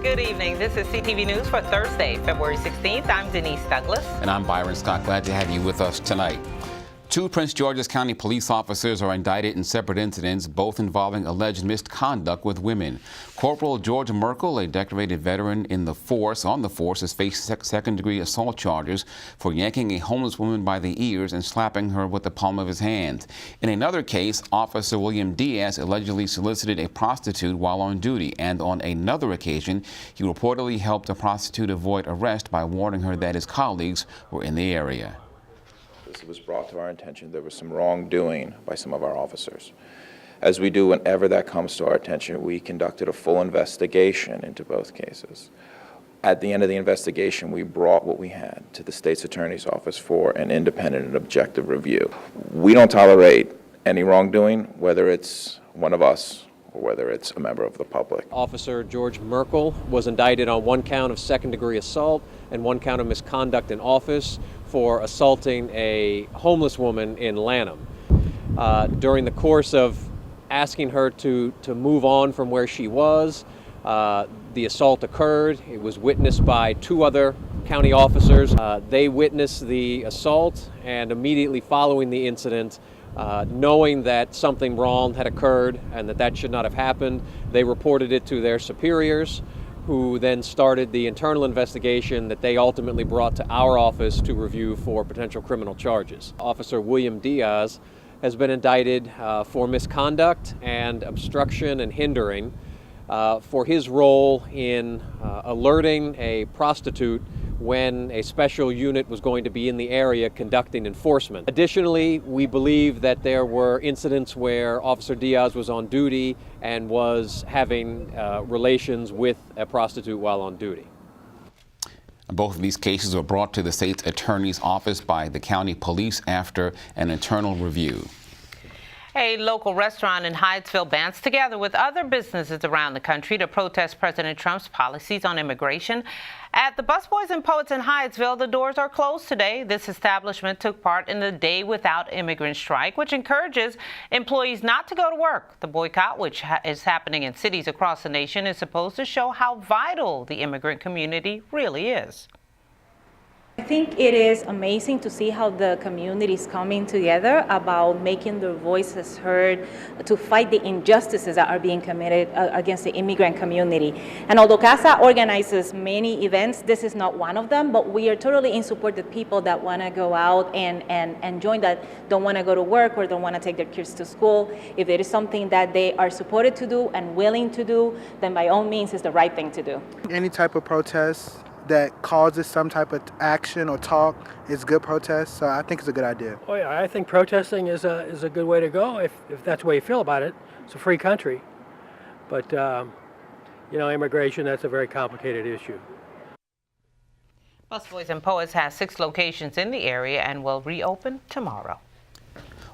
Good evening. This is CTV News for Thursday, February 16th. I'm Denise Douglas. And I'm Byron Scott. Glad to have you with us tonight. Two Prince George's County police officers are indicted in separate incidents, both involving alleged misconduct with women. Corporal George Merkel, a decorated veteran on the force, has faced second-degree assault charges for yanking a homeless woman by the ears and slapping her with the palm of his hand. In another case, Officer William Diaz allegedly solicited a prostitute while on duty, and on another occasion, he reportedly helped a prostitute avoid arrest by warning her that his colleagues were in the area. It was brought to our attention there was some wrongdoing by some of our officers. As we do whenever that comes to our attention, we conducted a full investigation into both cases. At the end of the investigation, we brought what we had to the state's attorney's office for an independent and objective review. We don't tolerate any wrongdoing, whether it's one of us or whether it's a member of the public. Officer George Merkel was indicted on one count of second-degree assault and one count of misconduct in office for assaulting a homeless woman in Lanham. During the course of asking her to move on from where she was, the assault occurred. It was witnessed by two other county officers. They witnessed the assault, and immediately following the incident, knowing that something wrong had occurred and that should not have happened, they reported it to their superiors, who then started the internal investigation that they ultimately brought to our office to review for potential criminal charges. Officer William Diaz has been indicted for misconduct and obstruction and hindering for his role in alerting a prostitute when a special unit was going to be in the area conducting enforcement. Additionally, we believe that there were incidents where Officer Diaz was on duty and was having relations with a prostitute while on duty. Both of these cases were brought to the state's attorney's office by the county police after an internal review. A local restaurant in Hyattsville bands together with other businesses around the country to protest President Trump's policies on immigration. At the Busboys and Poets in Hyattsville, the doors are closed today. This establishment took part in the Day Without Immigrant strike, which encourages employees not to go to work. The boycott, which is happening in cities across the nation, is supposed to show how vital the immigrant community really is. I think it is amazing to see how the community is coming together about making their voices heard to fight the injustices that are being committed against the immigrant community. And although CASA organizes many events, this is not one of them, but we are totally in support of people that want to go out and join, that don't want to go to work or don't want to take their kids to school. If it is something that they are supported to do and willing to do, then by all means it's the right thing to do. Any type of protest that causes some type of action or talk is good protest, so I think it's a good idea. Oh yeah, I think protesting is a good way to go if that's the way you feel about it. It's a free country, but immigration, that's a very complicated issue. Busboys and Poets has 6 locations in the area and will reopen tomorrow.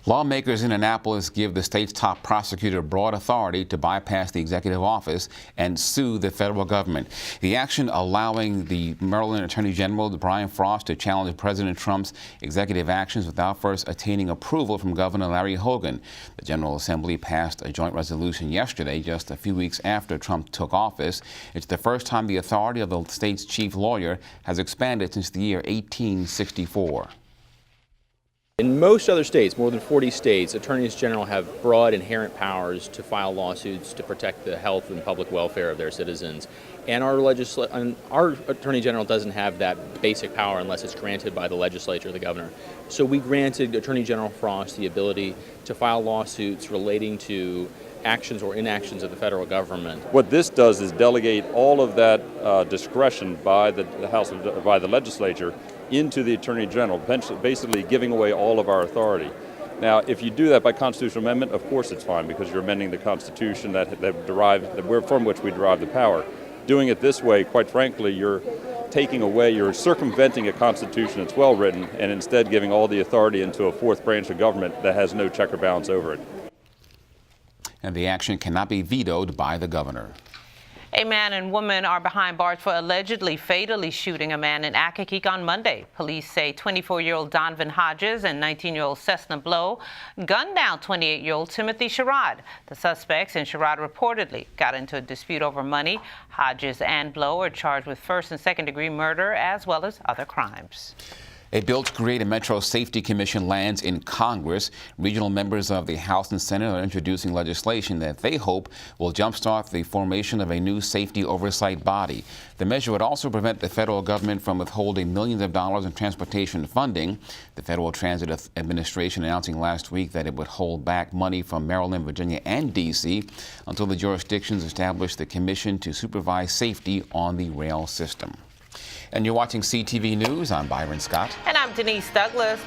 Lawmakers in Annapolis give the state's top prosecutor broad authority to bypass the executive office and sue the federal government. The action allowing the Maryland Attorney General Brian Frost to challenge President Trump's executive actions without first attaining approval from Governor Larry Hogan. The General Assembly passed a joint resolution yesterday, just a few weeks after Trump took office. It's the first time the authority of the state's chief lawyer has expanded since the year 1864. In most other states, more than 40 states, attorneys general have broad inherent powers to file lawsuits to protect the health and public welfare of their citizens. And our attorney general doesn't have that basic power unless it's granted by the legislature or the governor. So we granted Attorney General Frost the ability to file lawsuits relating to actions or inactions of the federal government. What this does is delegate all of that discretion by the House, by the legislature, into the Attorney General, basically giving away all of our authority. Now, if you do that by constitutional amendment, of course it's fine, because you're amending the Constitution from which we derive the power. Doing it this way, quite frankly, you're circumventing a Constitution that's well written, and instead giving all the authority into a fourth branch of government that has no check or balance over it. And the action cannot be vetoed by the governor. A man and woman are behind bars for allegedly fatally shooting a man in Accokeek on Monday. Police say 24-year-old Donovan Hodges and 19-year-old Cessna Blow gunned down 28-year-old Timothy Sherrod. The suspects and Sherrod reportedly got into a dispute over money. Hodges and Blow are charged with first and second-degree murder as well as other crimes. A bill to create a Metro Safety Commission lands in Congress. Regional members of the House and Senate are introducing legislation that they hope will jumpstart the formation of a new safety oversight body. The measure would also prevent the federal government from withholding millions of dollars in transportation funding. The Federal Transit Administration announcing last week that it would hold back money from Maryland, Virginia, and D.C. until the jurisdictions establish the commission to supervise safety on the rail system. And you're watching CTV News. I'm Byron Scott. And I'm Denise Douglas.